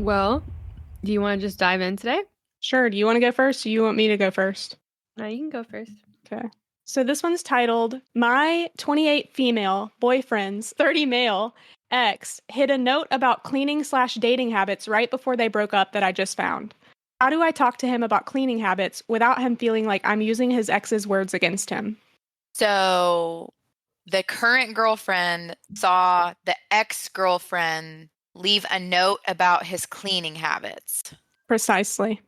Well, do you want to just dive in today? Sure. Do you want to go first or do you want me to go first? No, you can go first. Okay. So this one's titled, My 28 female boyfriend's 30 male ex hid a note about cleaning/dating habits right before they broke up that I just found. How do I talk to him about cleaning habits without him feeling like I'm using his ex's words against him? So the current girlfriend saw the ex-girlfriend leave a note about his cleaning habits. Precisely.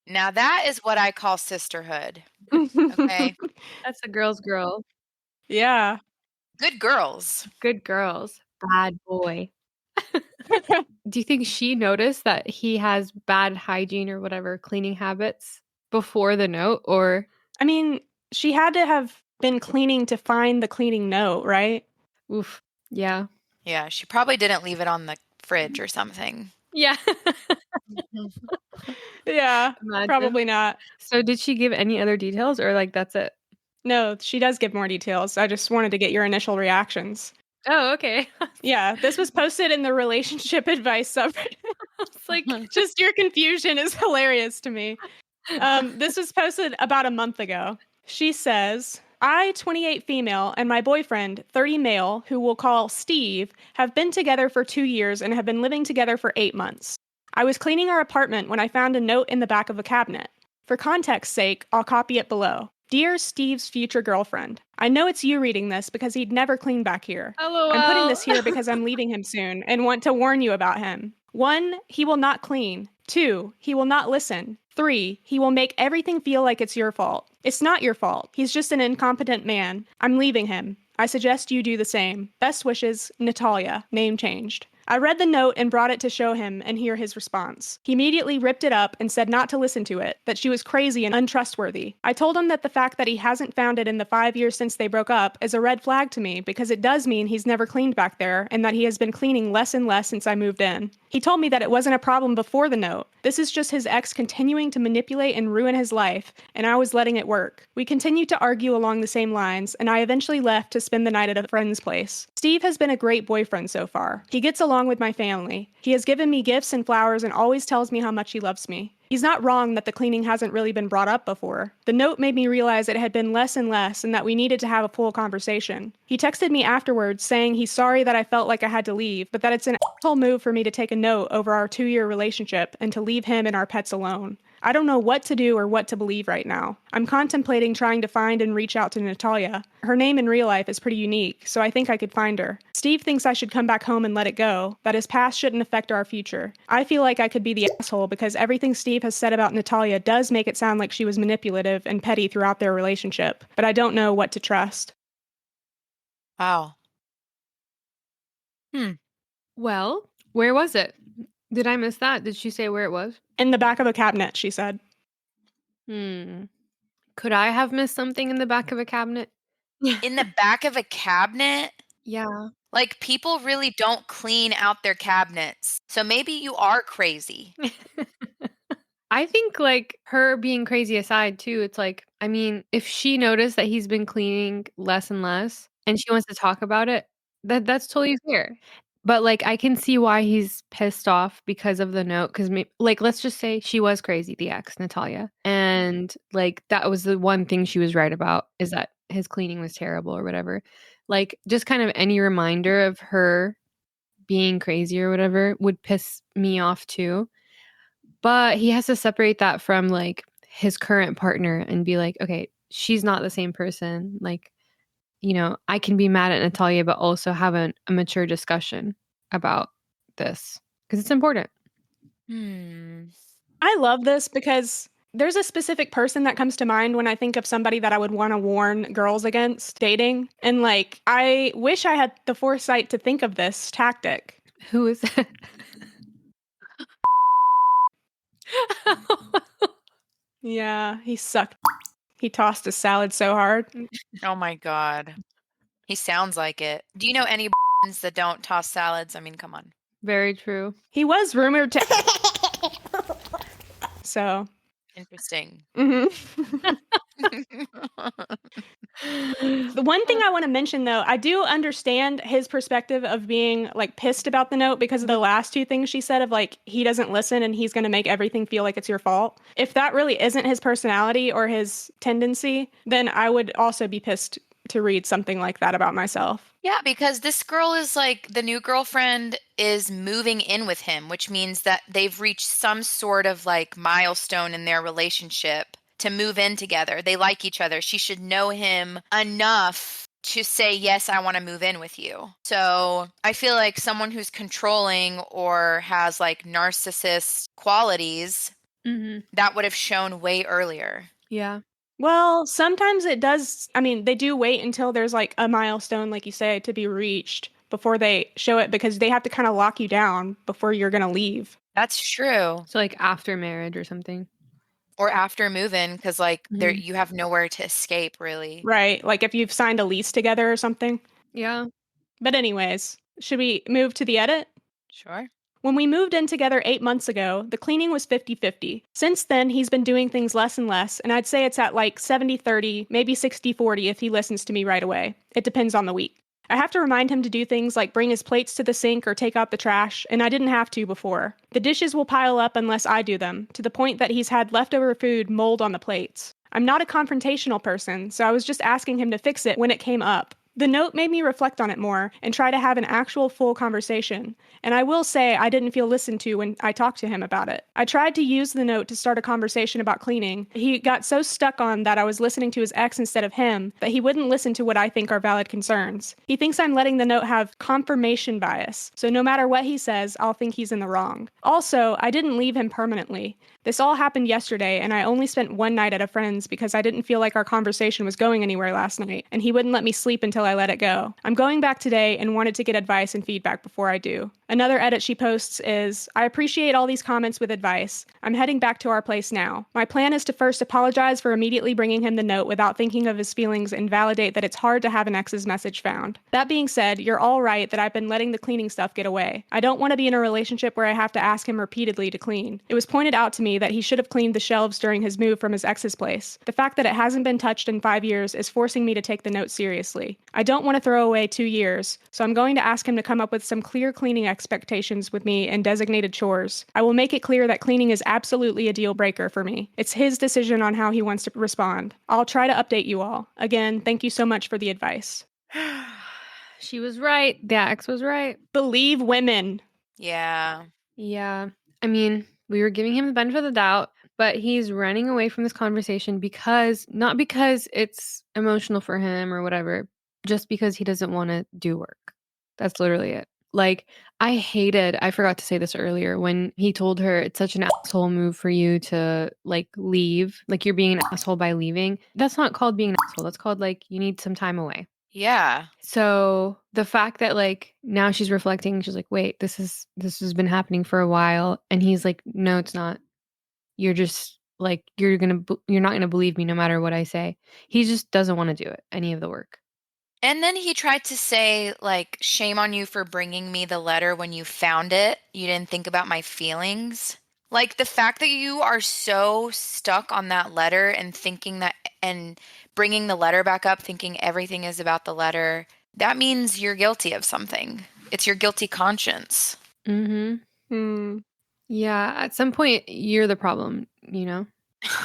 Now that is what I call sisterhood. Okay. That's a girl's girl. Yeah. Good girls. Good girls. Bad boy. Do you think she noticed that he has bad hygiene or whatever cleaning habits before the note, or? I mean, she had to have been cleaning to find the cleaning note, right? Oof. Yeah. Yeah, she probably didn't leave it on the fridge or something. Yeah. Yeah, Imagine. probably not. So did she give any other details or like that's it? No, she does give more details. I just wanted to get your initial reactions. Oh, okay. Yeah, this was posted in the relationship advice subreddit. It's like Just your confusion is hilarious to me. This was posted about a month ago. She says, I, 28 female, and my boyfriend, 30 male, who we'll call Steve, have been together for 2 years and have been living together for 8 months. I was cleaning our apartment when I found a note in the back of a cabinet. For context's sake, I'll copy it below. Dear Steve's future girlfriend, I know it's you reading this because he'd never clean back here. LOL. I'm putting this here because I'm leaving him soon and want to warn you about him. 1, he will not clean. 2, he will not listen. 3, he will make everything feel like it's your fault. It's not your fault. He's just an incompetent man. I'm leaving him. I suggest you do the same. Best wishes, Natalia, name changed. I read the note and brought it to show him and hear his response. He immediately ripped it up and said not to listen to it, that she was crazy and untrustworthy. I told him that the fact that he hasn't found it in the 5 years since they broke up is a red flag to me because it does mean he's never cleaned back there and that he has been cleaning less and less since I moved in. He told me that it wasn't a problem before the note. This is just his ex continuing to manipulate and ruin his life, and I was letting it work. We continued to argue along the same lines, and I eventually left to spend the night at a friend's place. Steve has been a great boyfriend so far. He gets along with my family. He has given me gifts and flowers and always tells me how much he loves me. He's not wrong that the cleaning hasn't really been brought up before. The note made me realize it had been less and less and that we needed to have a full conversation. He texted me afterwards saying he's sorry that I felt like I had to leave, but that it's an asshole move for me to take a note over our 2-year relationship and to leave him and our pets alone. I don't know what to do or what to believe right now. I'm contemplating trying to find and reach out to Natalia. Her name in real life is pretty unique, so I think I could find her. Steve thinks I should come back home and let it go, that his past shouldn't affect our future. I feel like I could be the asshole because everything Steve has said about Natalia does make it sound like she was manipulative and petty throughout their relationship, but I don't know what to trust. Wow. Well, where was it? Did I miss that? Did she say where it was? In the back of a cabinet, she said. Could I have missed something in the back of a cabinet? In the back of a cabinet? Yeah. Like, people really don't clean out their cabinets. So maybe you are crazy. I think, like, her being crazy aside, too, it's like, I mean, if she noticed that he's been cleaning less and less and she wants to talk about it, that's totally fair. But, like, I can see why he's pissed off because of the note. Because, like, let's just say she was crazy, the ex, Natalia. And, like, that was the one thing she was right about, is that his cleaning was terrible or whatever. Like, just kind of any reminder of her being crazy or whatever would piss me off, too. But he has to separate that from, like, his current partner and be like, okay, she's not the same person. Like, you know, I can be mad at Natalia, but also have a mature discussion about this because it's important. I love this because there's a specific person that comes to mind when I think of somebody that I would want to warn girls against dating. And, like, I wish I had the foresight to think of this tactic. Who is it? Yeah, he sucked. He tossed his salad so hard. Oh my God. He sounds like it. Do you know any that don't toss salads? I mean, come on. Very true. He was rumored to. So. Interesting. The one thing I want to mention, though, I do understand his perspective of being like pissed about the note because of the last two things she said of like, he doesn't listen and he's going to make everything feel like it's your fault. If that really isn't his personality or his tendency, then I would also be pissed to read something like that about myself. Yeah, because this girl is like, the new girlfriend is moving in with him, which means that they've reached some sort of like milestone in their relationship to move in together. They like each other. She should know him enough to say, yes, I want to move in with you. So I feel like someone who's controlling or has like narcissist qualities, that would have shown way earlier. Yeah. Well, sometimes it does. I mean, they do wait until there's like a milestone, like you say, to be reached before they show it because they have to kind of lock you down before you're going to leave. That's true. So like after marriage or something. Or after move-in, because like there you have nowhere to escape, really. Right. Like if you've signed a lease together or something. Yeah. But anyways, should we move to the edit? Sure. When we moved in together 8 months ago, the cleaning was 50-50. Since then, he's been doing things less and less, and I'd say it's at like 70-30, maybe 60-40 if he listens to me right away. It depends on the week. I have to remind him to do things like bring his plates to the sink or take out the trash, and I didn't have to before. The dishes will pile up unless I do them, to the point that he's had leftover food mold on the plates. I'm not a confrontational person, so I was just asking him to fix it when it came up. The note made me reflect on it more and try to have an actual full conversation. And I will say I didn't feel listened to when I talked to him about it. I tried to use the note to start a conversation about cleaning. He got so stuck on that I was listening to his ex instead of him that he wouldn't listen to what I think are valid concerns. He thinks I'm letting the note have confirmation bias, so no matter what he says, I'll think he's in the wrong. Also, I didn't leave him permanently. This all happened yesterday, and I only spent one night at a friend's because I didn't feel like our conversation was going anywhere last night, and he wouldn't let me sleep until I let it go. I'm going back today and wanted to get advice and feedback before I do. Another edit she posts is, I appreciate all these comments with advice. I'm heading back to our place now. My plan is to first apologize for immediately bringing him the note without thinking of his feelings and validate that it's hard to have an ex's message found. That being said, you're all right that I've been letting the cleaning stuff get away. I don't want to be in a relationship where I have to ask him repeatedly to clean. It was pointed out to me that he should have cleaned the shelves during his move from his ex's place. The fact that it hasn't been touched in 5 years is forcing me to take the note seriously. I don't want to throw away 2 years, so I'm going to ask him to come up with some clear cleaning expectations with me and designated chores. I will make it clear that cleaning is absolutely a deal breaker for me. It's his decision on how he wants to respond. I'll try to update you all. Again, thank you so much for the advice. She was right. The ex was right. Believe women. Yeah. Yeah. I mean, we were giving him the benefit of the doubt, but he's running away from this conversation not because it's emotional for him or whatever, just because he doesn't want to do work. That's literally it. Like, I forgot to say this earlier, when he told her it's such an asshole move for you to like leave, like you're being an asshole by leaving. That's not called being an asshole. That's called like you need some time away. Yeah. So the fact that like now she's reflecting, she's like, wait, this has been happening for a while. And he's like, no, it's not. You're just like, you're not going to believe me no matter what I say. He just doesn't want to do it, any of the work. And then he tried to say, like, shame on you for bringing me the letter when you found it. You didn't think about my feelings. Like, the fact that you are so stuck on that letter and thinking that, and bringing the letter back up, thinking everything is about the letter, that means you're guilty of something. It's your guilty conscience. Mm-hmm. Yeah, at some point, you're the problem, you know?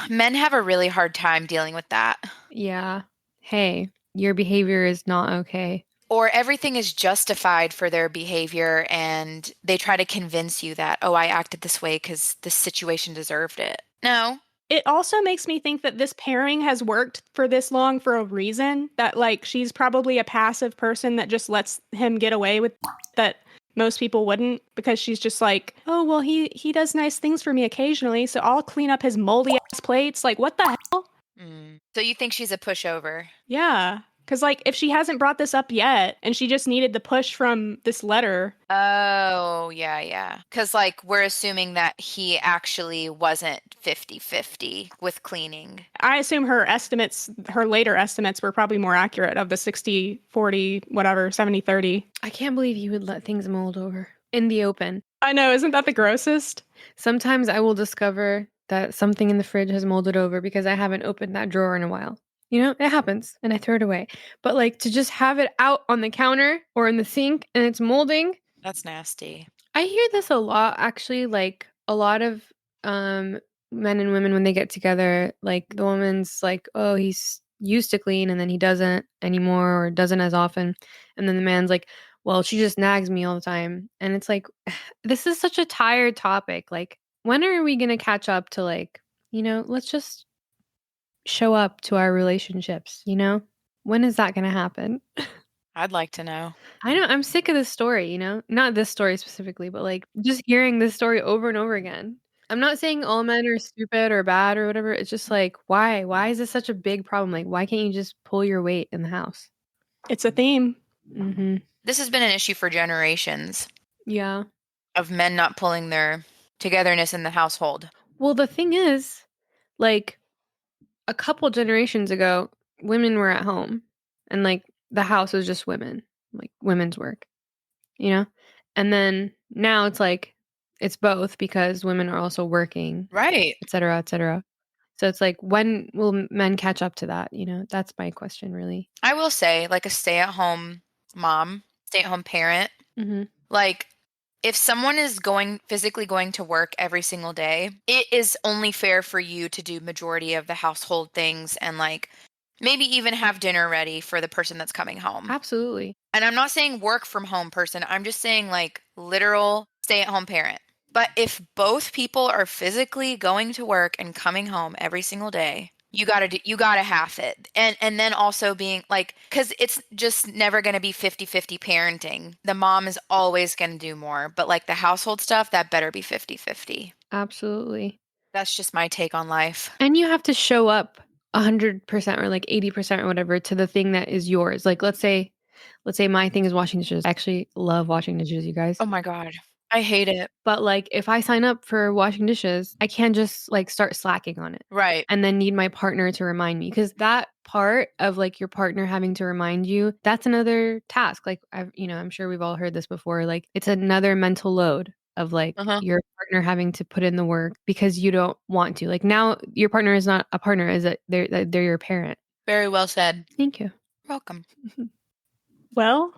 Men have a really hard time dealing with that. Yeah. Hey, your behavior is not okay. Or everything is justified for their behavior and they try to convince you that, oh, I acted this way because this situation deserved it. No. It also makes me think that this pairing has worked for this long for a reason, that like she's probably a passive person that just lets him get away with that most people wouldn't, because she's just like, oh, well, he does nice things for me occasionally, so I'll clean up his moldy ass plates. Like, what the hell? So you think she's a pushover? Yeah. Because, like, if she hasn't brought this up yet and she just needed the push from this letter. Oh, yeah. Because, like, we're assuming that he actually wasn't 50-50 with cleaning. I assume her later estimates were probably more accurate of the 60-40, whatever, 70-30. I can't believe you would let things mold over in the open. I know. Isn't that the grossest? Sometimes I will discover that something in the fridge has molded over because I haven't opened that drawer in a while. You know, it happens and I throw it away. But like to just have it out on the counter or in the sink and it's molding, That's nasty. I hear this a lot actually, like a lot of men and women when they get together, like the woman's like, "Oh, he's used to clean and then he doesn't anymore or doesn't as often." And then the man's like, "Well, she just nags me all the time." And it's like this is such a tired topic. Like when are we going to catch up to like, let's just show up to our relationships, you know? When is that going to happen? I'd like to know. I know, I'm sick of this story, you know? Not this story specifically, but, like, just hearing this story over and over again. I'm not saying all men are stupid or bad or whatever, it's just like, why? Why is this such a big problem? Like, why can't you just pull your weight in the house? It's a theme. Mhm. This has been an issue for generations Yeah. of men not pulling their togetherness in the household. Well, the thing is, like, a couple generations ago, women were at home, and, like, the house was just women, like, women's work, you know? And then now it's like, it's both because women are also working, Right. et cetera, et cetera. So it's like, when will men catch up to that? You know, that's my question, really. I will say, like a stay-at-home mom, stay-at-home parent, Mhm. like if someone is physically going to work every single day, it is only fair for you to do majority of the household things and like maybe even have dinner ready for the person that's coming home. Absolutely. And I'm not saying work from home person. I'm just saying like literal stay-at-home parent. But if both people are physically going to work and coming home every single day, you got to half it. And then also being like cuz it's just never going to be 50-50 parenting. The mom is always going to do more, but like the household stuff that better be 50-50. Absolutely. That's just my take on life. And you have to show up 100% or like 80% or whatever to the thing that is yours. Like let's say my thing is washing dishes. I actually love washing dishes, you guys. Oh my god. I hate it. But like if I sign up for washing dishes, I can't just like start slacking on it Right. and then need my partner to remind me, because that part of like your partner having to remind you, that's another task. Like I'm sure we've all heard this before. Like it's another mental load of like Uh-huh. your partner having to put in the work because you don't want to. Like now your partner is not a partner, is that they're your parent. Very well said. Thank you. Welcome. Well,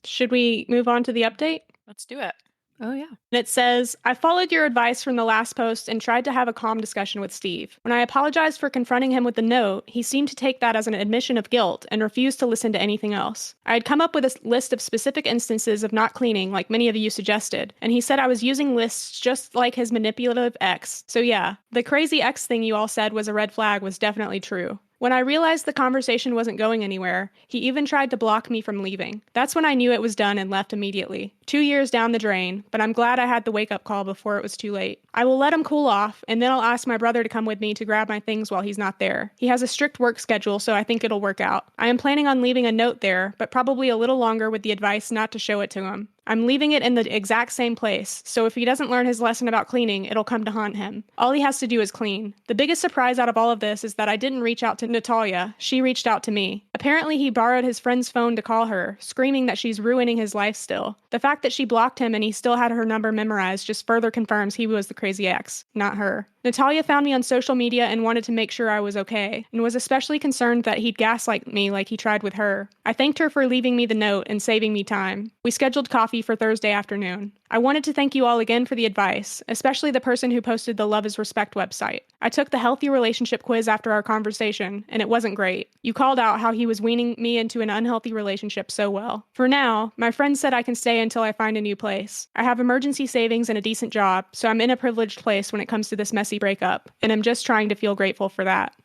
should we move on to the update? Let's do it. Oh yeah. And it says, I followed your advice from the last post and tried to have a calm discussion with Steve. When I apologized for confronting him with the note, he seemed to take that as an admission of guilt and refused to listen to anything else. I had come up with a list of specific instances of not cleaning, like many of you suggested, and he said I was using lists just like his manipulative ex. So yeah, the crazy ex thing you all said was a red flag was definitely true. When I realized the conversation wasn't going anywhere, he even tried to block me from leaving. That's when I knew it was done and left immediately. 2 years down the drain, but I'm glad I had the wake-up call before it was too late. I will let him cool off, and then I'll ask my brother to come with me to grab my things while he's not there. He has a strict work schedule, so I think it'll work out. I am planning on leaving a note there, but probably a little longer with the advice not to show it to him. I'm leaving it in the exact same place, so if he doesn't learn his lesson about cleaning, it'll come to haunt him. All he has to do is clean. The biggest surprise out of all of this is that I didn't reach out to Natalia, she reached out to me. Apparently he borrowed his friend's phone to call her, screaming that she's ruining his life still. The fact that she blocked him and he still had her number memorized just further confirms he was the crazy ex, not her. Natalia found me on social media and wanted to make sure I was okay, and was especially concerned that he'd gaslight me like he tried with her. I thanked her for leaving me the note and saving me time. We scheduled coffee for Thursday afternoon. I wanted to thank you all again for the advice, especially the person who posted the Love is Respect website. I took the healthy relationship quiz after our conversation, and it wasn't great. You called out how he was weaning me into an unhealthy relationship so well. For now, my friend said I can stay until I find a new place. I have emergency savings and a decent job, so I'm in a privileged place when it comes to this messy breakup, and I'm just trying to feel grateful for that.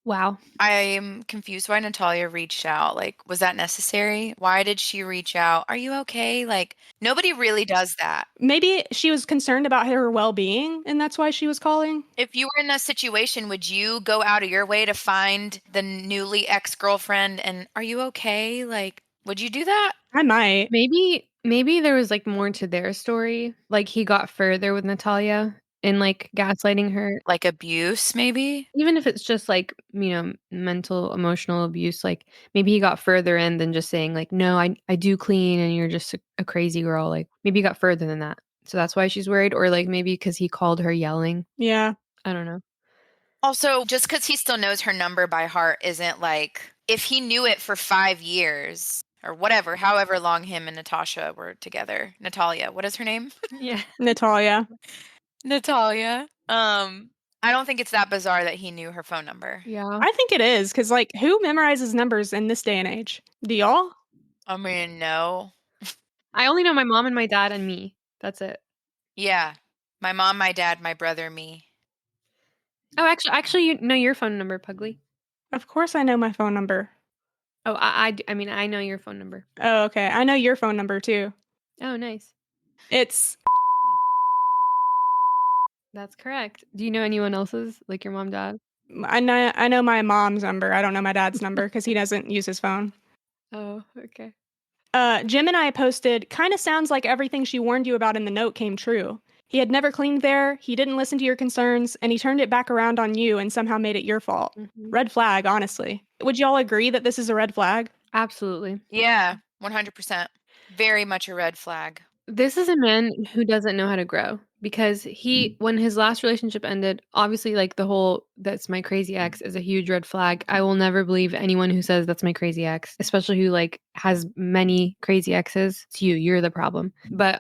Wow. I'm confused why Natalia reached out. Like, was that necessary? Why did she reach out? Are you okay? Like, nobody really does that. Maybe she was concerned about her well-being, and that's why she was calling. If you were in that situation, would you go out of your way to find the newly ex-girlfriend and are you okay? Like, would you do that? I might. Maybe there was like more to their story. Like he got further with Natalia in like gaslighting her. Like abuse, maybe? Even if it's just like, mental, emotional abuse, like maybe he got further in than just saying like, no, I do clean and you're just a crazy girl. Like maybe he got further than that. So that's why she's worried. Or like maybe because he called her yelling. Yeah. I don't know. Also, just because he still knows her number by heart isn't like, if he knew it for 5 years or whatever, however long him and Natasha were together. Natalia, what is her name? Yeah. Natalia. Natalia. I don't think it's that bizarre that he knew her phone number. Yeah. I think it is, because, like, who memorizes numbers in this day and age? Do y'all? I mean, no. I only know my mom and my dad and me. That's it. Yeah. My mom, my dad, my brother, me. Oh, actually, you know your phone number, Pugly. Of course I know my phone number. Oh, I mean, I know your phone number. Oh, okay. I know your phone number, too. Oh, nice. It's... That's correct. Do you know anyone else's, like your mom, dad? I know my mom's number. I don't know my dad's number because he doesn't use his phone. Oh, okay. Jim and I posted, kind of sounds like everything she warned you about in the note came true. He had never cleaned there, he didn't listen to your concerns, and he turned it back around on you and somehow made it your fault. Mhm. Red flag, honestly. Would y'all agree that this is a red flag? Absolutely. Yeah, 100%. Very much a red flag. This is a man who doesn't know how to grow because when his last relationship ended, obviously, like the whole "that's my crazy ex" is a huge red flag. I will never believe anyone who says that's my crazy ex, especially who like has many crazy exes. It's you. You're the problem. But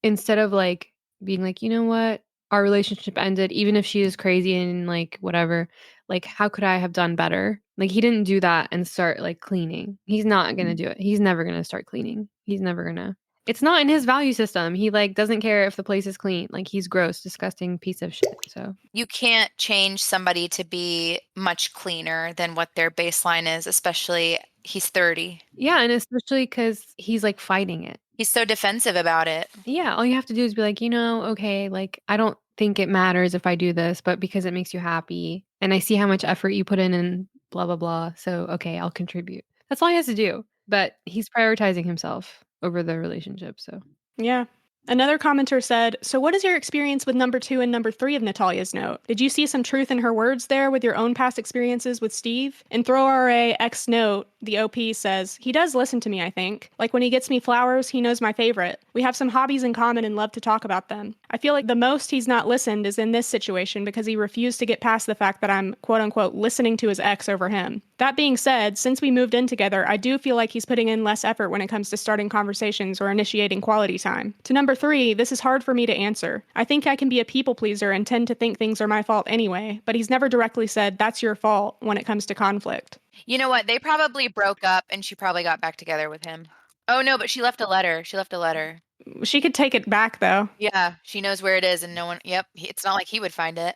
instead of like being like, you know what, our relationship ended, even if she is crazy and like whatever, like how could I have done better? Like he didn't do that and start like cleaning. He's not gonna do it. He's never gonna start cleaning. He's never gonna. It's not in his value system. He like doesn't care if the place is clean. Like he's gross, disgusting piece of shit. So You can't change somebody to be much cleaner than what their baseline is, especially he's 30. yeah, and especially because he's like fighting it. He's so defensive about it. Yeah, all you have to do is be like, okay, like I don't think it matters if I do this, but because it makes you happy and I see how much effort you put in and blah blah blah. So okay, I'll contribute. That's all he has to do. But he's prioritizing himself over the relationship. So Yeah. Another commenter said, so what is your experience with number 2 and number 3 of Natalia's note? Did you see some truth in her words there with your own past experiences with Steve? In Throw RA X note, the OP says, he does listen to me, I think. Like when he gets me flowers, he knows my favorite. We have some hobbies in common and love to talk about them. I feel like the most he's not listened is in this situation because he refused to get past the fact that I'm quote unquote listening to his ex over him. That being said, since we moved in together, I do feel like he's putting in less effort when it comes to starting conversations or initiating quality time. To number 3, this is hard for me to answer. I think I can be a people pleaser and tend to think things are my fault anyway, but he's never directly said that's your fault when it comes to conflict. You know what? They probably broke up and she probably got back together with him. Oh no, but she left a letter. She left a letter. She could take it back though. Yeah, she knows where it is and no one, it's not like he would find it.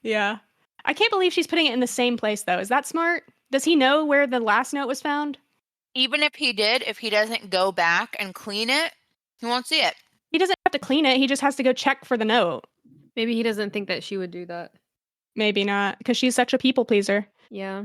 Yeah. I can't believe she's putting it in the same place though. Is that smart? Does he know where the last note was found? Even if he did, if he doesn't go back and clean it, he won't see it. He doesn't have to clean it. He just has to go check for the note. maybe he doesn't think that she would do that. Maybe not, because she's such a people pleaser. Yeah.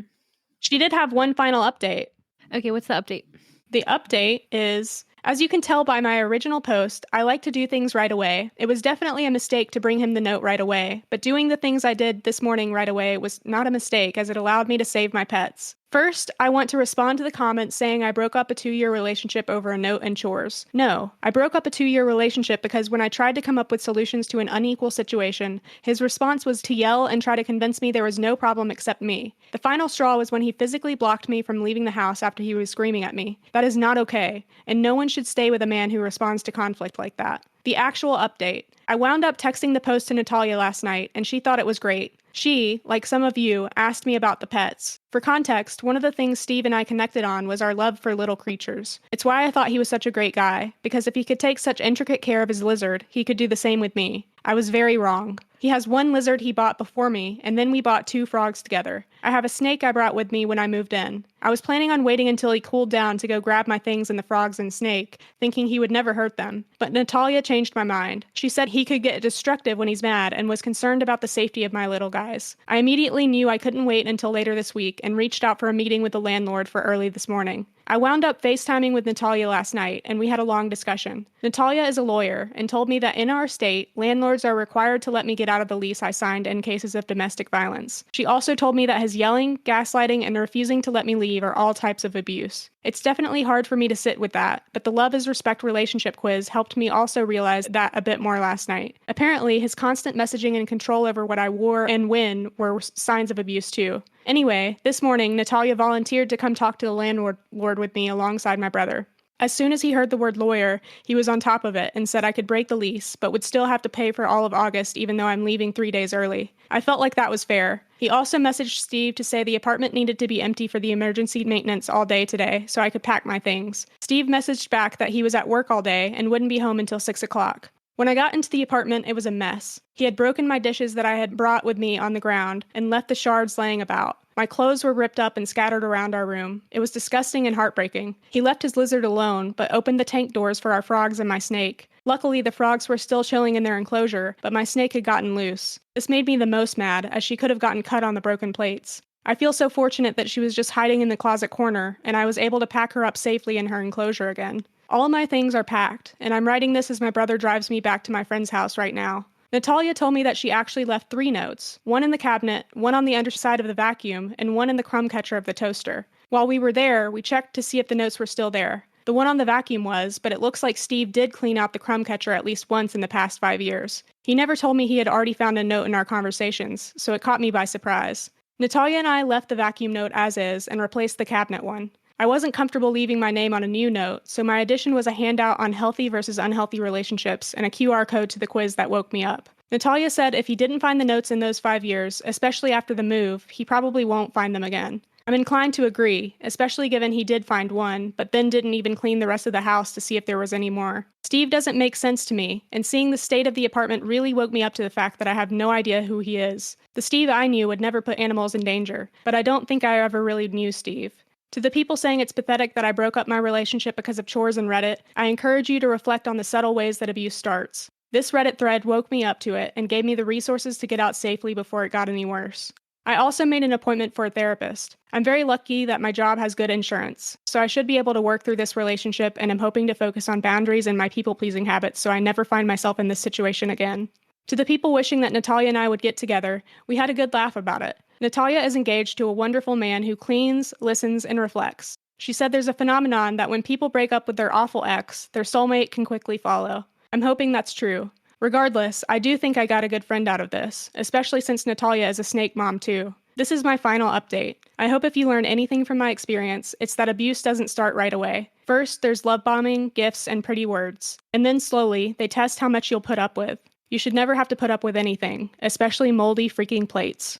She did have one final update. Okay, what's the update? The update is, as you can tell by my original post, I like to do things right away. It was definitely a mistake to bring him the note right away, but doing the things I did this morning right away was not a mistake as it allowed me to save my pets. First, I want to respond to the comments saying I broke up a 2-year relationship over a note and chores. No, I broke up a 2-year relationship because when I tried to come up with solutions to an unequal situation, his response was to yell and try to convince me there was no problem except me. The final straw was when he physically blocked me from leaving the house after he was screaming at me. That is not okay, and no one should stay with a man who responds to conflict like that. The actual update. I wound up texting the post to Natalia last night, and she thought it was great. She, like some of you, asked me about the pets. For context, one of the things Steve and I connected on was our love for little creatures. It's why I thought he was such a great guy, because if he could take such intricate care of his lizard, he could do the same with me. I was very wrong. He has one lizard he bought before me, and then we bought 2 frogs together. I have a snake I brought with me when I moved in. I was planning on waiting until he cooled down to go grab my things and the frogs and snake, thinking he would never hurt them. But Natalia changed my mind. She said he could get destructive when he's mad and was concerned about the safety of my little guys. I immediately knew I couldn't wait until later this week and reached out for a meeting with the landlord for early this morning. I wound up FaceTiming with Natalia last night, and we had a long discussion. Natalia is a lawyer and told me that in our state, landlords are required to let me get out of the lease I signed in cases of domestic violence. She also told me that his yelling, gaslighting, and refusing to let me leave are all types of abuse. It's definitely hard for me to sit with that, but the Love is Respect relationship quiz helped me also realize that a bit more last night. Apparently, his constant messaging and control over what I wore and when were signs of abuse too. Anyway, this morning, Natalia volunteered to come talk to the landlord with me alongside my brother. As soon as he heard the word lawyer, he was on top of it and said I could break the lease, but would still have to pay for all of August even though I'm leaving 3 days early. I felt like that was fair. He also messaged Steve to say the apartment needed to be empty for the emergency maintenance all day today, so I could pack my things. Steve messaged back that he was at work all day and wouldn't be home until 6 o'clock. When I got into the apartment, it was a mess. He had broken my dishes that I had brought with me on the ground and left the shards laying about. My clothes were ripped up and scattered around our room. It was disgusting and heartbreaking. He left his lizard alone, but opened the tank doors for our frogs and my snake. Luckily, the frogs were still chilling in their enclosure, but my snake had gotten loose. This made me the most mad, as she could have gotten cut on the broken plates. I feel so fortunate that she was just hiding in the closet corner, and I was able to pack her up safely in her enclosure again. All my things are packed, and I'm writing this as my brother drives me back to my friend's house right now. Natalia told me that she actually left 3 notes, one in the cabinet, one on the underside of the vacuum, and one in the crumb catcher of the toaster. While we were there, we checked to see if the notes were still there. The one on the vacuum was, but it looks like Steve did clean out the crumb catcher at least once in the past 5 years. He never told me he had already found a note in our conversations, so it caught me by surprise. Natalia and I left the vacuum note as is and replaced the cabinet one. I wasn't comfortable leaving my name on a new note, so my addition was a handout on healthy versus unhealthy relationships and a QR code to the quiz that woke me up. Natalia said if he didn't find the notes in those 5 years, especially after the move, he probably won't find them again. I'm inclined to agree, especially given he did find one, but then didn't even clean the rest of the house to see if there was any more. Steve doesn't make sense to me, and seeing the state of the apartment really woke me up to the fact that I have no idea who he is. The Steve I knew would never put animals in danger, but I don't think I ever really knew Steve. To the people saying it's pathetic that I broke up my relationship because of chores and Reddit, I encourage you to reflect on the subtle ways that abuse starts. This Reddit thread woke me up to it and gave me the resources to get out safely before it got any worse. I also made an appointment for a therapist. I'm very lucky that my job has good insurance, so I should be able to work through this relationship, and I'm hoping to focus on boundaries and my people-pleasing habits so I never find myself in this situation again. To the people wishing that Natalia and I would get together, we had a good laugh about it. Natalia is engaged to a wonderful man who cleans, listens, and reflects. She said there's a phenomenon that when people break up with their awful ex, their soulmate can quickly follow. I'm hoping that's true. Regardless, I do think I got a good friend out of this, especially since Natalia is a snake mom too. This is my final update. I hope if you learn anything from my experience, it's that abuse doesn't start right away. First, there's love bombing, gifts, and pretty words. And then slowly, they test how much you'll put up with. You should never have to put up with anything, especially moldy freaking plates.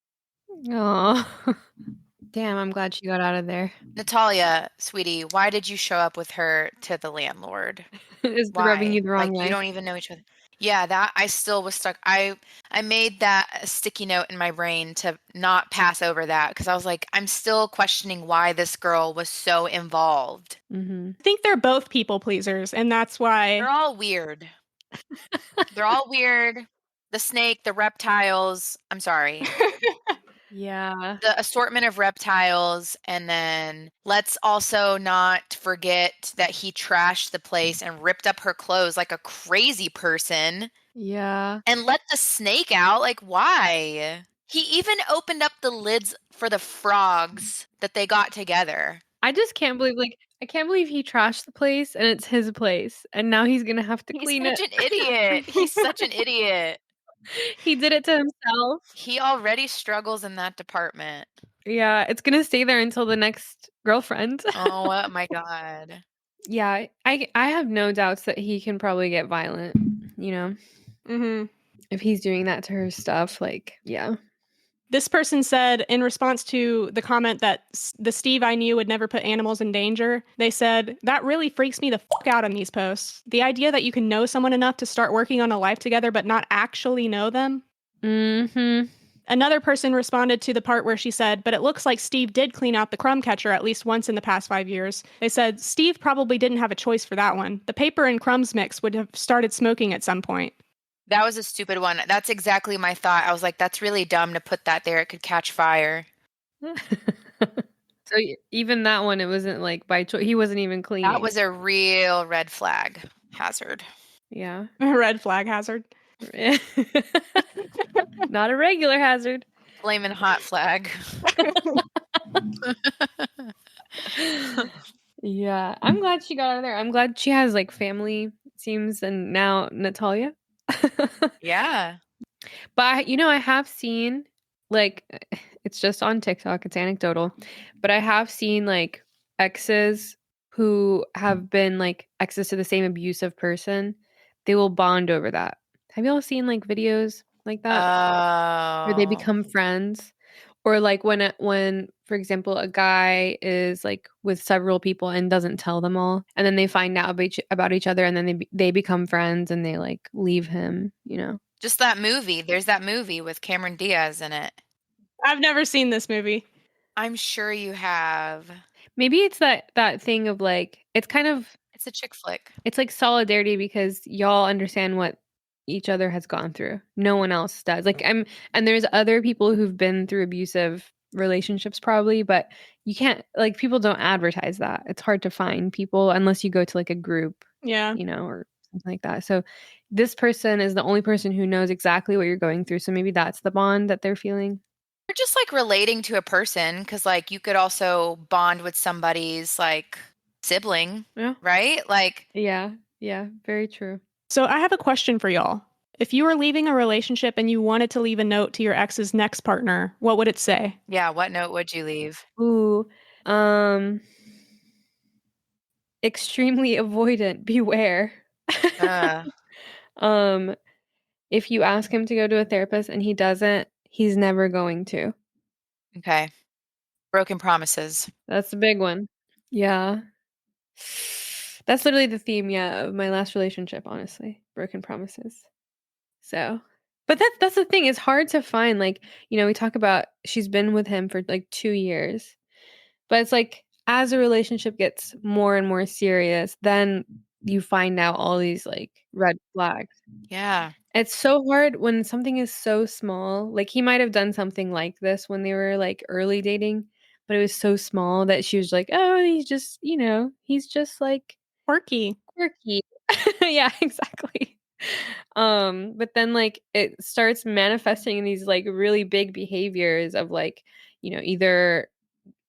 Oh, damn, I'm glad she got out of there. Natalia, sweetie, why did you show up with her to the landlord? Is Why? rubbing you the wrong way. You don't even know each other. Yeah, that I still was stuck. I made that a sticky note in my brain to not pass over that because I was like, I'm still questioning why this girl was so involved. Mm-hmm. I think they're both people pleasers, and that's why They're all weird. They're all weird. The snake, the reptiles. I'm sorry. Yeah. The assortment of reptiles, and then let's also not forget that he trashed the place and ripped up her clothes like a crazy person Yeah. and let the snake out. Like, why? He even opened up the lids for the frogs that they got together. I just can't believe, I can't believe he trashed the place and it's his place, and now he's gonna have to He's clean such it. an idiot. He's such an idiot. He did it to himself. He already struggles in that department. Yeah, it's gonna stay there until the next girlfriend. Oh my God. Yeah, I have no doubts that he can probably get violent, Mm-hmm. if he's doing that to her stuff, yeah. This person said, in response to the comment that the Steve I knew would never put animals in danger, they said, that really freaks me the fuck out on these posts. The idea that you can know someone enough to start working on a life together but not actually know them. Mm-hmm. Another person responded to the part where she said, but it looks like Steve did clean out the crumb catcher at least once in the past 5 years. They said, Steve probably didn't have a choice for that one. The paper and crumbs mix would have started smoking at some point. That was a stupid one. That's exactly my thought. I was like, that's really dumb to put that there. It could catch fire. So even that one, it wasn't by choice. He wasn't even cleaning. That was a real red flag hazard. Yeah. Red flag hazard. Not a regular hazard. Flaming hot flag. Yeah, I'm glad she got out of there. I'm glad she has like family, it seems, and now Natalia. Yeah. But I have seen like it's just on TikTok, it's anecdotal, but I have seen like exes who have been like exes to the same abusive person. They will bond over that. Have y'all seen like videos like that where they Oh. become friends? Or like when for example a guy is like with several people and doesn't tell them all, and then they find out about each other, and then they become friends and they like leave him, Just that movie. There's that movie with Cameron Diaz in it. I've never seen this movie. I'm sure you have. Maybe it's that thing of like it's kind of It's a chick flick. it's like solidarity because y'all understand what each other has gone through. No one else does. And there's other people who've been through abusive relationships probably, but you can't like people don't advertise that. It's hard to find people unless you go to like a group, Yeah. or something like that. So this person is the only person who knows exactly what you're going through. So maybe that's the bond that they're feeling. Or just like relating to a person, because like you could also bond with somebody's like sibling, Yeah. right? Like, Yeah, very true. So I have a question for y'all. If you were leaving a relationship and you wanted to leave a note to your ex's next partner, what would it say? yeah, what note would you leave? Ooh, extremely avoidant, beware. Uh, Um, if you ask him to go to a therapist and he doesn't, he's never going to. okay. Broken promises. That's a big one. Yeah. That's literally the theme, of my last relationship, honestly. Broken promises. So, but that's the thing. It's hard to find. Like, we talk about she's been with him for like 2 years. But it's like as a relationship gets more and more serious, then you find out all these like red flags. Yeah. It's so hard when something is so small. Like he might have done something like this when they were like early dating, but it was so small that she was like, "Oh, he's just like Quirky. quirky." Yeah, exactly. But then like it starts manifesting in these like really big behaviors of like, either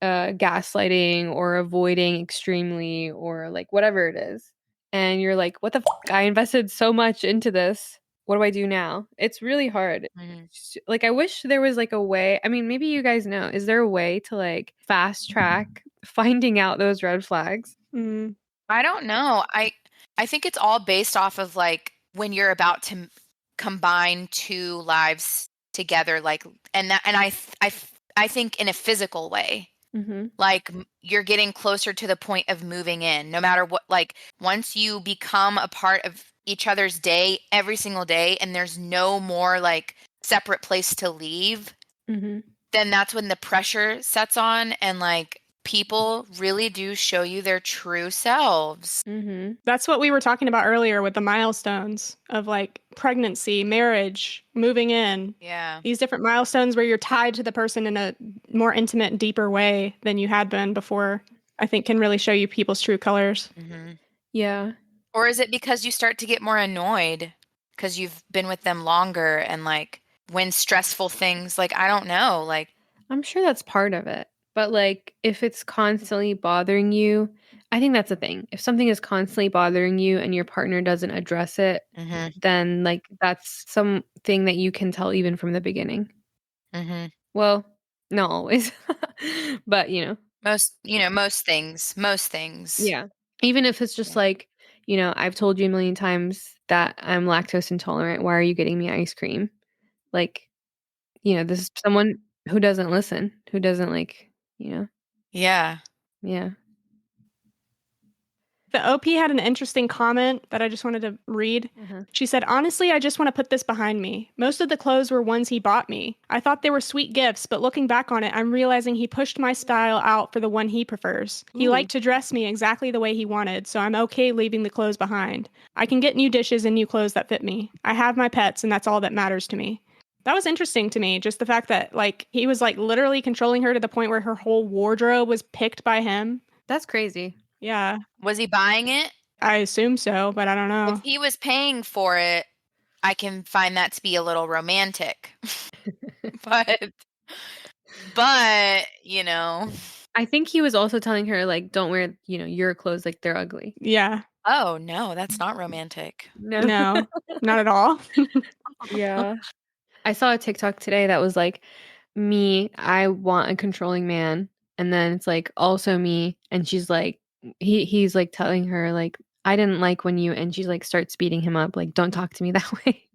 gaslighting or avoiding extremely or like whatever it is. And you're like, what the I invested so much into this. What do I do now? It's really hard. Mhm. Like I wish there was like a way. I mean, maybe you guys know. Is there a way to like fast track finding out those red flags? Mm. I don't know. I think it's all based off of like when you're about to combine two lives together, like, and I think in a physical way. Mm-hmm. Like you're getting closer to the point of moving in, no matter what. Like once you become a part of each other's day every single day, and there's no more like separate place to leave, Mm-hmm. then that's when the pressure sets on, and like people really do show you their true selves. Mm-hmm. That's what we were talking about earlier with the milestones of like pregnancy, marriage, moving in. Yeah. These different milestones where you're tied to the person in a more intimate, deeper way than you had been before, I think can really show you people's true colors. Mm-hmm. Yeah. Or is it because you start to get more annoyed because you've been with them longer, and like when stressful things, like I don't know, like I'm sure that's part of it. But like if it's constantly bothering you, I think that's the thing. If something is constantly bothering you and your partner doesn't address it, mm-hmm, then like that's something that you can tell even from the beginning. mm-hmm. Well, not always. But, Most things. yeah. Even if it's just Yeah. like, I've told you a million times that I'm lactose intolerant. Why are you getting me ice cream? Like, this is someone who doesn't listen, who doesn't like, Yeah. yeah. The OP had an interesting comment that I just wanted to read. Uh-huh. She said, "Honestly, I just want to put this behind me. Most of the clothes were ones he bought me. I thought they were sweet gifts, but looking back on it, I'm realizing he pushed my style out for the one he prefers. He Ooh. liked to dress me exactly the way he wanted, so I'm okay leaving the clothes behind. I can get new dishes and new clothes that fit me. I have my pets, and that's all that matters to me." That was interesting to me, just the fact that like he was like literally controlling her to the point where her whole wardrobe was picked by him. That's crazy. Yeah, Was he buying it? I assume so, but I don't If know. he was paying for it, I can find that to be a little romantic. but, you know. I think he was also telling her, like, "Don't wear, your clothes, like, they're ugly." Yeah. Oh, no, that's not romantic. No. No, not at all. Yeah. I saw a TikTok today that was like, "Me, I want a controlling man," and then it's like, "Also me," and she's like he's, like, telling her, like, "I didn't like when you," and she's, like, starts beating him up, like, "Don't talk to me that way."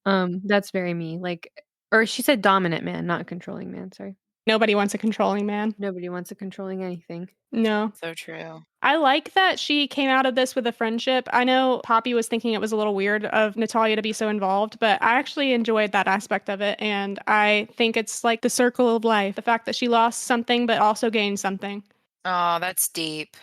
That's very me, like, or she said dominant man, not controlling man, sorry. Nobody wants a controlling man. Nobody wants a controlling anything. No. So true. I like that she came out of this with a friendship. I know Poppy was thinking it was a little weird of Natalia to be so involved, but I actually enjoyed that aspect of it. And I think it's like the circle of life, the fact that she lost something but also gained something. Oh, that's deep.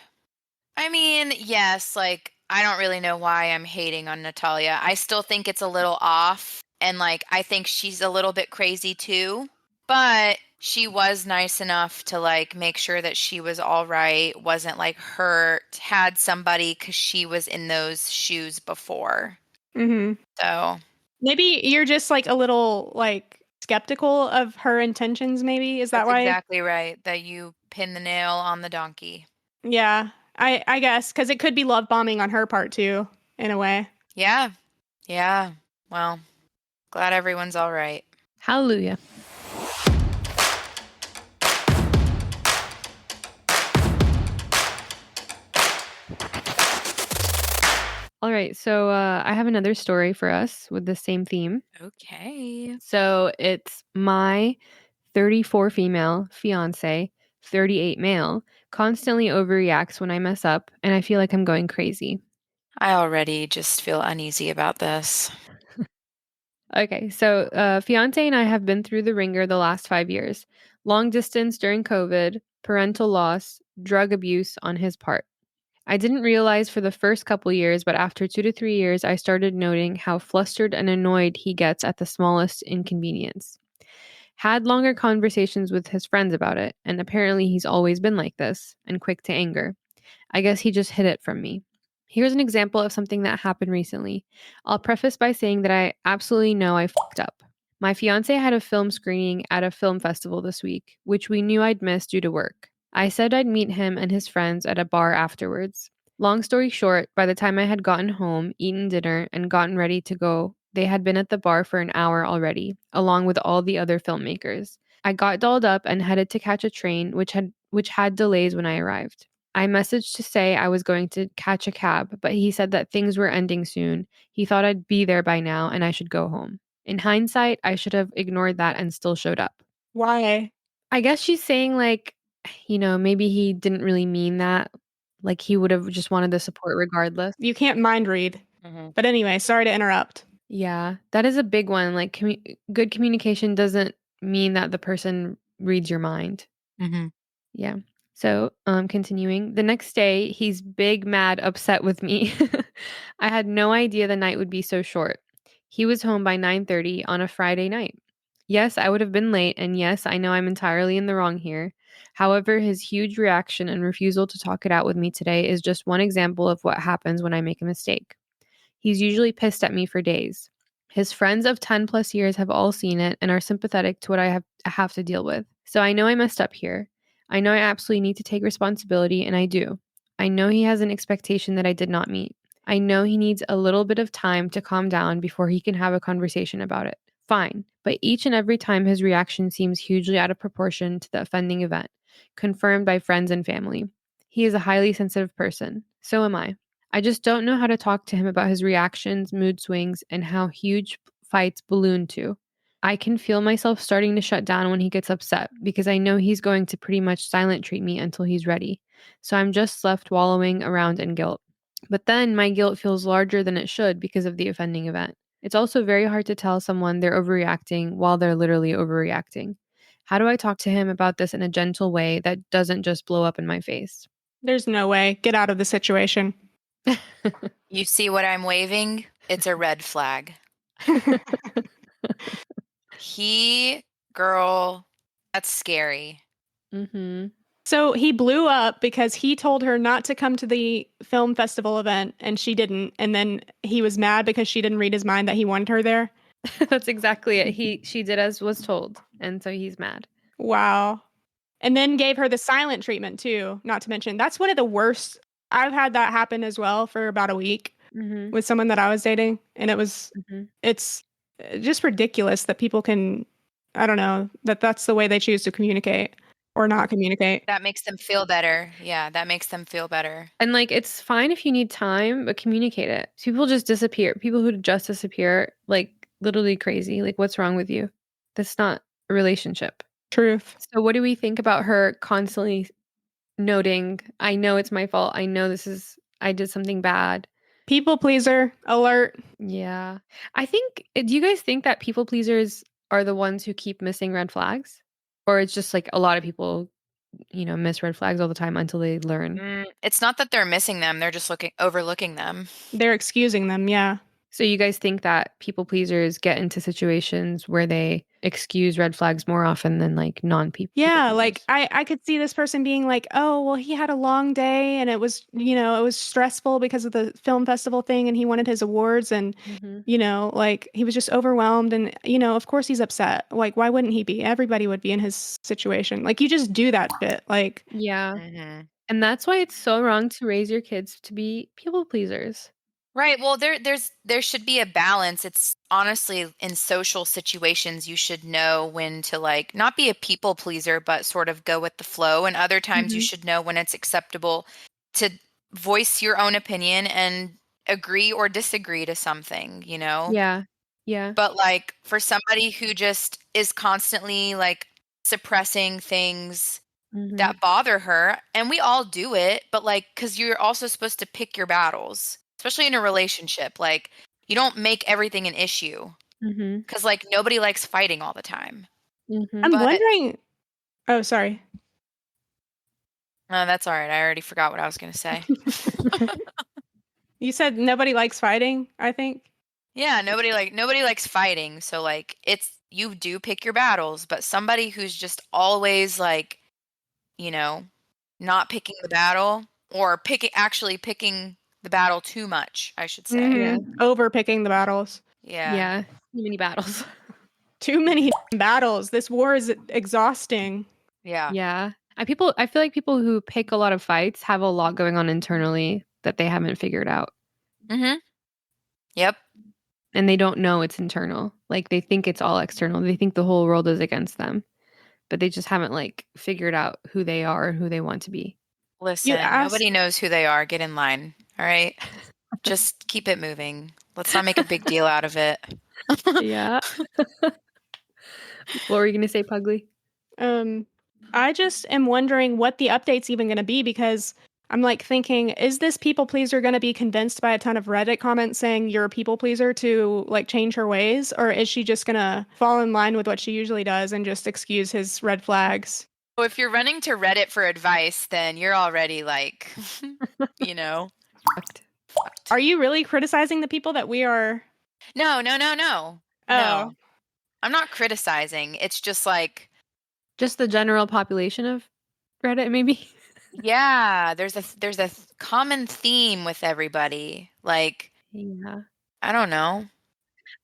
I mean, yes, like, I don't really know why I'm hating on Natalia. I still think it's a little off, and, like, I think she's a little bit crazy too, but she was nice enough to, like, make sure that she was all right, wasn't, like, hurt, had somebody because she was in those shoes before. Mm-hmm. So, Maybe you're just like a little like skeptical of her intentions, maybe? Is that that's why? exactly right, that you pin the nail on the donkey. Yeah, I guess because it could be love bombing on her part too, in a way. Yeah. Yeah. Well, glad everyone's all right. Hallelujah. All right, so I have another story for us with the same theme. Okay. So it's my 34 female fiance, 38 male, constantly overreacts when I mess up, and I feel like I'm going crazy. I already just feel uneasy about this. Okay, so fiance and I have been through the ringer the last 5 years. Long distance during COVID, parental loss, drug abuse on his part. I didn't realize for the first couple years, but after 2 to 3 years, I started noting how flustered and annoyed he gets at the smallest inconvenience. Had longer conversations with his friends about it, and apparently he's always been like this and quick to anger. I guess he just hid it from me. Here's an example of something that happened recently. I'll preface by saying that I absolutely know I fucked up. My fiance had a film screening at a film festival this week, which we knew I'd miss due to work. I said I'd meet him and his friends at a bar afterwards. Long story short, by the time I had gotten home, eaten dinner, and gotten ready to go, they had been at the bar for an hour already, along with all the other filmmakers. I got dolled up and headed to catch a train, which had delays when I arrived. I messaged to say I was going to catch a cab, but he said that things were ending soon. He thought I'd be there by now and I should go home. In hindsight, I should have ignored that and still showed up. Why? I guess she's saying, like, maybe he didn't really mean that. Like, he would have just wanted the support regardless. You can't mind read. Mm-hmm. But anyway, sorry to interrupt. Yeah, that is a big one. Like, good communication doesn't mean that the person reads your mind. Mm-hmm. Yeah. So, continuing. The next day, he's big, mad, upset with me. I had no idea the night would be so short. He was home by 9:30 on a Friday night. Yes, I would have been late, and yes, I know I'm entirely in the wrong here. However, his huge reaction and refusal to talk it out with me today is just one example of what happens when I make a mistake. He's usually pissed at me for days. His friends of 10 plus years have all seen it and are sympathetic to what I have to deal with. So I know I messed up here. I know I absolutely need to take responsibility, and I do. I know he has an expectation that I did not meet. I know he needs a little bit of time to calm down before he can have a conversation about it. Fine. But each and every time his reaction seems hugely out of proportion to the offending event, confirmed by friends and family. He is a highly sensitive person. So am I. I just don't know how to talk to him about his reactions, mood swings, and how huge fights balloon to. I can feel myself starting to shut down when he gets upset because I know he's going to pretty much silent treat me until he's ready. So I'm just left wallowing around in guilt. But then my guilt feels larger than it should because of the offending event. It's also very hard to tell someone they're overreacting while they're literally overreacting. How do I talk to him about this in a gentle way that doesn't just blow up in my face? There's no way. Get out of the situation. You see what I'm waving? It's a red flag. Girl, that's scary. Mm-hmm. So he blew up because he told her not to come to the film festival event and she didn't. And then he was mad because she didn't read his mind that he wanted her there. That's exactly it. She did as was told, and so he's mad. Wow. And then gave her the silent treatment too, not to mention. That's one of the worst. I've had that happen as well for about a week Mhm. with someone that I was dating, and Mhm. it's just ridiculous that people can, I don't know, that's the way they choose to communicate or not communicate. That makes them feel better. Yeah, that makes them feel better. And, like, it's fine if you need time, but communicate it. People just disappear. People who just disappear, like, literally crazy. Like, what's wrong with you? That's not a relationship. Truth. So what do we think about her constantly noting, "I know it's my fault. I know I did something bad." People pleaser alert. Yeah. I think do you guys think that people pleasers are the ones who keep missing red flags? Or it's just, like, a lot of people, miss red flags all the time until they learn? It's not that they're missing them, they're just overlooking them. They're excusing them. Yeah. So you guys think that people pleasers get into situations where they excuse red flags more often than, like, non-people people Yeah, like pleasers? I could see this person being like, "Oh, well, he had a long day and it was, it was stressful because of the film festival thing and he wanted his awards and Mhm. like he was just overwhelmed and of course he's upset. Like why wouldn't he be? Everybody would be in his situation. Like you just do that shit. Like Yeah. Mhm. And that's why it's so wrong to raise your kids to be people pleasers. Right. Well, there should be a balance. It's honestly in social situations you should know when to like not be a people pleaser, but sort of go with the flow. And other times you Mhm. should know when it's acceptable to voice your own opinion and agree or disagree to something, you know? Yeah. Yeah. But like for somebody who just is constantly like suppressing things Mhm. that bother her, and we all do it, but like cuz you're also supposed to pick your battles, especially in a relationship. Like you don't make everything an issue Mhm. cuz like nobody likes fighting all the time. Mhm. I'm But wondering. Oh, sorry. that's all right. I already forgot what I was going to say. You said nobody likes fighting, I think. Yeah, nobody likes fighting, so like it's you do pick your battles, but somebody who's just always like, you know, not picking the battle or picking the battle too much, I should say. Yeah. Over picking the battles. Yeah. Yeah. Too many battles. Too many battles. This war is exhausting. Yeah. Yeah. I feel like people who pick a lot of fights have a lot going on internally that they haven't figured out, Mhm. Yep. and they don't know it's internal. Like, they think it's all external. They think the whole world is against them, but they just haven't, like, figured out who they are and who they want to be. You Listen, asked. nobody knows who they are. Get in line. All right? Just keep it moving. Let's not make a big deal out of it. Yeah. What were you gonna say, Pugly? Um, I just am wondering what the update's even going to be because I'm like thinking, is this people pleaser going to be convinced by a ton of Reddit comments saying you're a people pleaser to like change her ways, or is she just going to fall in line with what she usually does and just excuse his red flags? Well, if you're running to Reddit for advice, then you're already like, you know, Fucked. fucked. Are you really criticizing the people that we are? No, no, no, no. Oh, No. I'm not criticizing. It's just like, Just the general population of Reddit, maybe? yeah, there's a common theme with everybody. Like, Yeah. I don't know.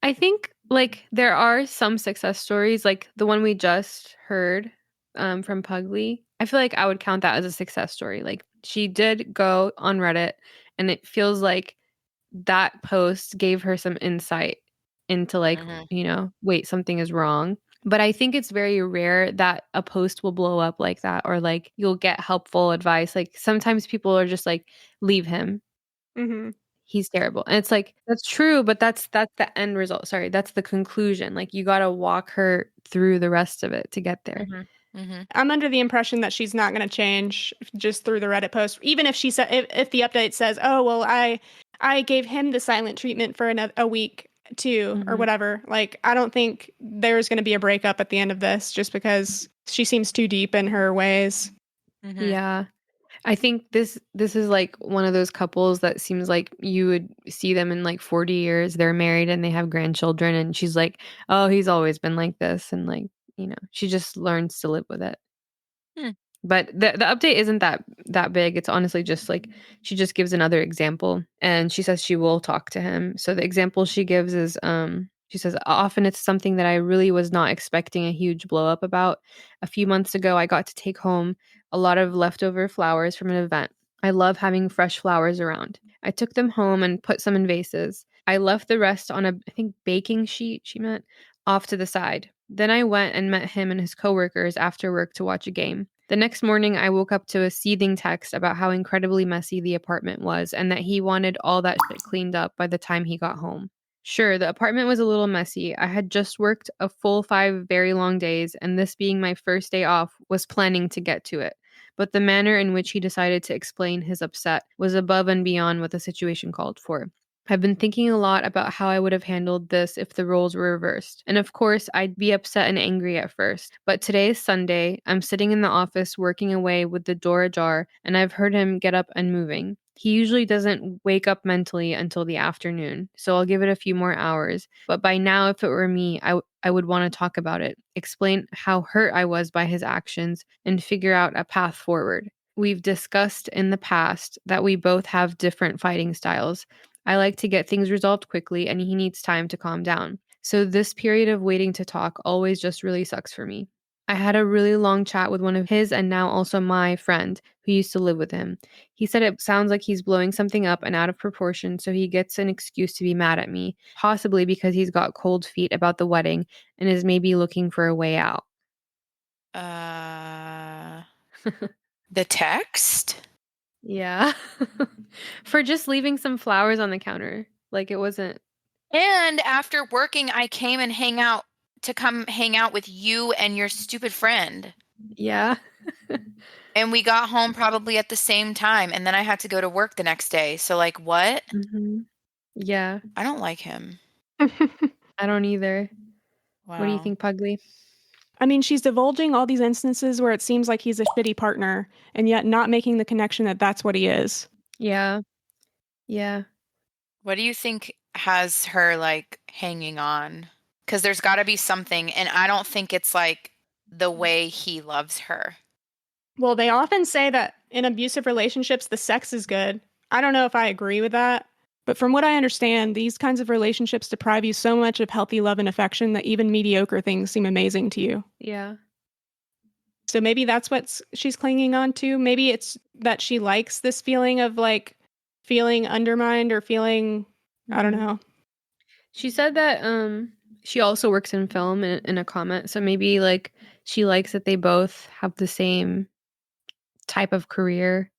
I think, like, there are some success stories, like the one we just heard, from Pugly. I feel like I would count that as a success story. Like, she did go on Reddit, and it feels like that post gave her some insight into, like, Mhm. wait, something is wrong. But I think it's very rare that a post will blow up like that, or like you'll get helpful advice. Like, sometimes people are just like, leave him. mm-hmm. He's terrible. And it's like, that's true, but that's the end result. Sorry, that's the conclusion. Like, you gotta walk her through the rest of it to get there. Mhm. Mhm. I'm under the impression that she's not going to change just through the Reddit post. Even if she said, if the update says, "Oh well, I gave him the silent treatment for a week too," or Mhm. whatever. Like, I don't think there's going to be a breakup at the end of this, just because she seems too deep in her ways. Mhm. Yeah. I think this is like one of those couples that seems like you would see them in like 40 years. They're married and they have grandchildren, and she's like, "Oh, he's always been like this," and like, she just learns to live with it. Hmm. But the update isn't that big. It's honestly just like she just gives another example, and she says she will talk to him. So the example she gives is She says, often it's something that I really was not expecting a huge blow up about. A few months ago, I got to take home a lot of leftover flowers from an event. I love having fresh flowers around. I took them home and put some in vases. I left the rest on a, I think, baking sheet, she meant, off to the side. Then I went and met him and his coworkers after work to watch a game. The next morning, I woke up to a seething text about how incredibly messy the apartment was and that he wanted all that shit cleaned up by the time he got home. Sure, the apartment was a little messy. I had just worked a full 5 very long days, and this being my first day off, was planning to get to it. But the manner in which he decided to explain his upset was above and beyond what the situation called for. I've been thinking a lot about how I would have handled this if the roles were reversed. And of course, I'd be upset and angry at first. But today is Sunday. I'm sitting in the office working away with the door ajar, and I've heard him get up and moving. He usually doesn't wake up mentally until the afternoon, so I'll give it a few more hours. But by now, if it were me, I would want to talk about it, explain how hurt I was by his actions, and figure out a path forward. We've discussed in the past that we both have different fighting styles. I like to get things resolved quickly, and he needs time to calm down. So this period of waiting to talk always just really sucks for me. I had a really long chat with one of his and now also my friend who used to live with him. He said it sounds like he's blowing something up and out of proportion, so he gets an excuse to be mad at me, possibly because he's got cold feet about the wedding and is maybe looking for a way out. The text? Yeah. For just leaving some flowers on the counter. Like it wasn't. And after working, I came and come hang out with you and your stupid friend. Yeah. And we got home probably at the same time, and then I had to go to work the next day. So like, what? Mhm. Yeah. I don't like him. I don't either. What do you Wow. think, Pugly? I mean, she's divulging all these instances where it seems like he's a shitty partner and yet not making the connection that that's what he is. Yeah. Yeah. What do you think has her like hanging on? Because there's got to be something, and I don't think it's like the way he loves her. Well, they often say that in abusive relationships, the sex is good. I don't know if I agree with that. But from what I understand, these kinds of relationships deprive you so much of healthy love and affection that even mediocre things seem amazing to you. Yeah. So maybe that's what she's clinging on to. Maybe it's that she likes this feeling of like feeling undermined or feeling, I don't Mhm. know. She said that she also works in film in a comment. So maybe like she likes that they both have the same type of career,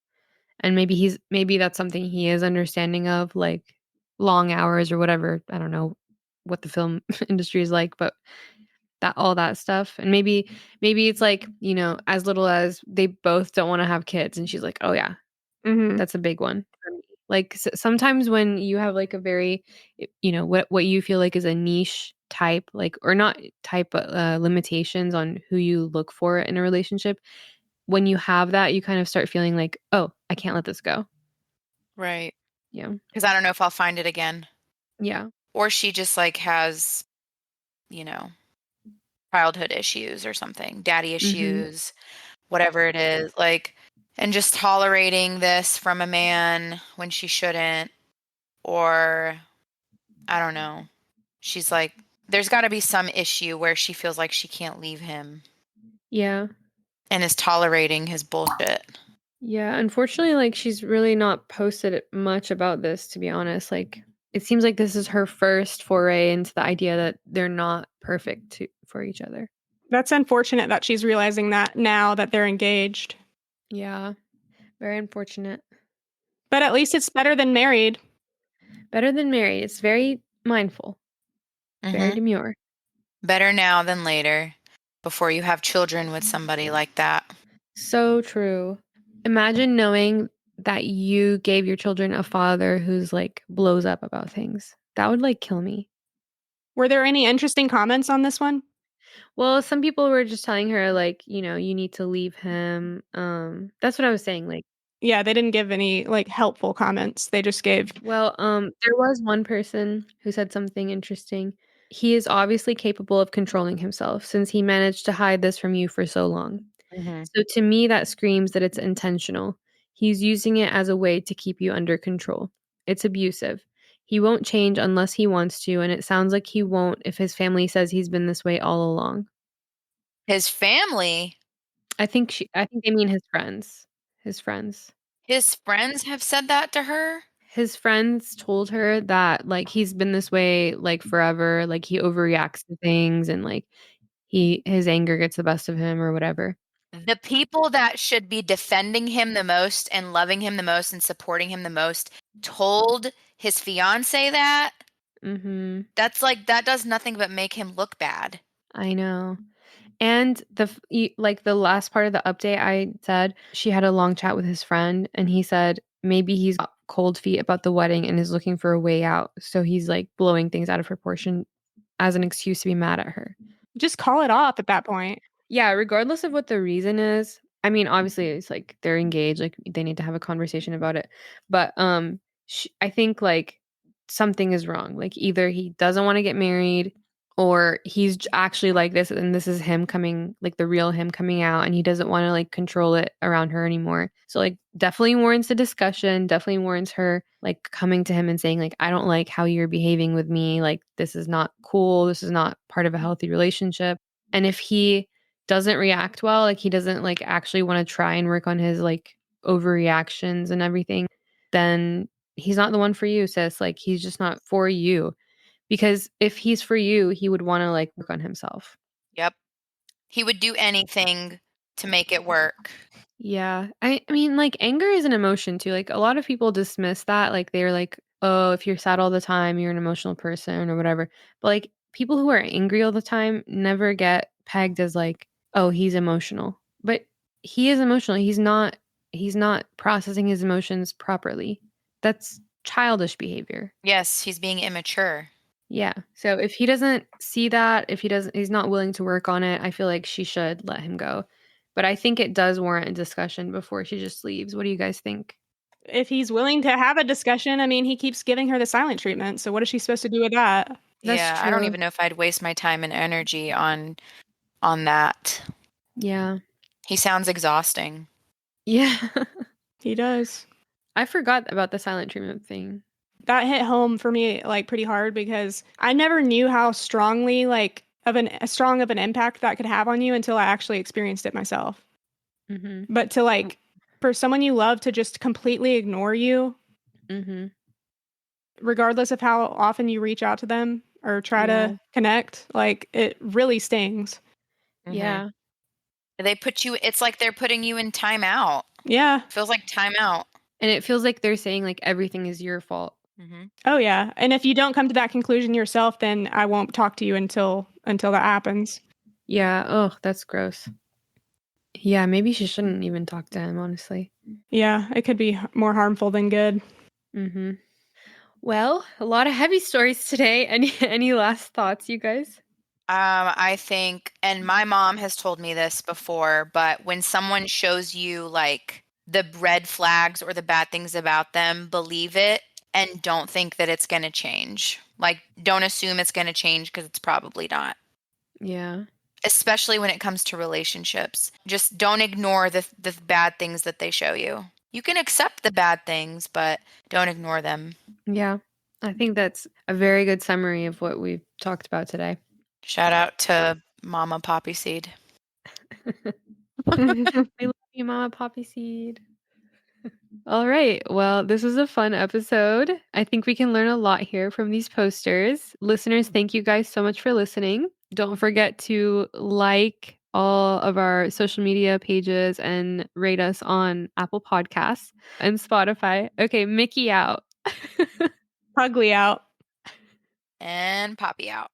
and maybe that's something he is understanding of, like long hours or whatever. I don't know what the film industry is like, but that all that stuff. And maybe it's like, as little as they both don't want to have kids, and she's like, "Oh yeah, Mm-hmm. that's a big one for me." Like sometimes when you have like a very, what you feel like is a niche type, like, or not type, but limitations on who you look for in a relationship. When you have that, you kind of start feeling like, oh, I can't let this go. Right. Yeah. Because I don't know if I'll find it again. Yeah. Or she just like has, you know, childhood issues or something, daddy Mhm. issues, whatever it is. Like, and just tolerating this from a man when she shouldn't. Or I don't know. She's like, there's got to be some issue where she feels like she can't leave him Yeah. and is tolerating his bullshit. Yeah, unfortunately, like, she's really not posted much about this, to be honest. Like, it seems like this is her first foray into the idea that they're not perfect for each other. That's unfortunate that she's realizing that now that they're engaged. Yeah, very unfortunate. But at least it's better than married. Better than married. It's very mindful, very Hmm. demure. Better now than later before you have children with somebody like that. So true. Imagine knowing that you gave your children a father who's like blows up about things. That would like kill me. Were there any interesting comments on this one? Well, some people were just telling her like, you need to leave him. That's what I was saying. Like, Yeah, they didn't give any like helpful comments. They just gave, well, there was one person who said something interesting. He is obviously capable of controlling himself since he managed to hide this from you for so long. Hmm. So to me, that screams that it's intentional. He's using it as a way to keep you under control. It's abusive. He won't change unless he wants to, and it sounds like he won't if his family says he's been this way all along. His family? I think they mean his friends. His friends. His friends have said that to her? His friends told her that, like, he's been this way, like, forever, like, he overreacts to things and, like, his anger gets the best of him or whatever. The people that should be defending him the most and loving him the most and supporting him the most told his fiancé that? Mhm. That's like, that does nothing but make him look bad. I know. And like, the last part of the update I said, she had a long chat with his friend, and he said maybe he's got cold feet about the wedding and is looking for a way out. So he's, like, blowing things out of proportion as an excuse to be mad at her. Just call it off at that point. Yeah, regardless of what the reason is. I mean, obviously, it's like they're engaged, like, they need to have a conversation about it. But, I think, like, something is wrong. Like, either he doesn't wanna get married, or he's actually like this, and this is him coming, like, the real him coming out, and he doesn't wanna, like, control it around her anymore. So, like, definitely warrants a discussion, definitely warrants her, like, coming to him and saying, like, "I don't like how you're behaving with me, like, this is not cool, this is not part of a healthy relationship." And if he doesn't react well, like, he doesn't, like, actually wanna try and work on his, like, overreactions and everything, then he's not the one for you, sis. Like, he's just not for you. Because if he's for you, he would wanna, like, work on himself. Yep. He would do anything to make it work. Yeah. I mean, like, anger is an emotion too. Like, a lot of people dismiss that, like, they're like, "Oh, if you're sad all the time, you're an emotional person," or whatever. But, like, people who are angry all the time never get pegged as, like, "Oh, he's emotional." But he is emotional. He's not processing his emotions properly. That's childish behavior. Yes, he's being immature. Yeah. So if he doesn't see that, if he's not willing to work on it, I feel like she should let him go. But I think it does warrant a discussion before she just leaves. What do you guys think? If he's willing to have a discussion, I mean, he keeps giving her the silent treatment. So what is she supposed to do with that? That's Yeah, I don't true. even know if I'd waste my time and energy on that. Yeah. He sounds exhausting. Yeah. He does. I forgot about the silent treatment thing. That hit home for me, like, pretty hard because I never knew how strongly, like, as strong of an impact that could have on you until I actually experienced it myself. Mhm. But to, like, for someone you love to just completely ignore you, Mhm. regardless of how often you reach out to them or try Yeah. to connect, like, it really stings. Mhm. Yeah. They put you, it's like they're putting you in timeout. Yeah. Feels like timeout. And it feels like they're saying, like, everything is your fault. Oh yeah. And if you don't come to that conclusion yourself, then I won't talk to you until that happens. Yeah. Oh, that's gross. Yeah, maybe she shouldn't even talk to him, honestly. Yeah, it could be more harmful than good. Mhm. Well, a lot of heavy stories today. Any last thoughts, you guys? I think, and my mom has told me this before, but when someone shows you like the red flags or the bad things about them, believe it and don't think that it's going to change. Like, don't assume it's going to change because it's probably not. Yeah. Especially when it comes to relationships. Just don't ignore the bad things that they show you. You can accept the bad things, but don't ignore them. Yeah. I think that's a very good summary of what we've talked about today. Shout out to Mama Poppy Seed. We love you, Mama Poppy Seed. All right. Well, this was a fun episode. I think we can learn a lot here from these posters. Listeners, thank you guys so much for listening. Don't forget to like all of our social media pages and rate us on Apple Podcasts and Spotify. Okay, Mickey out. Ugly out. And Poppy out.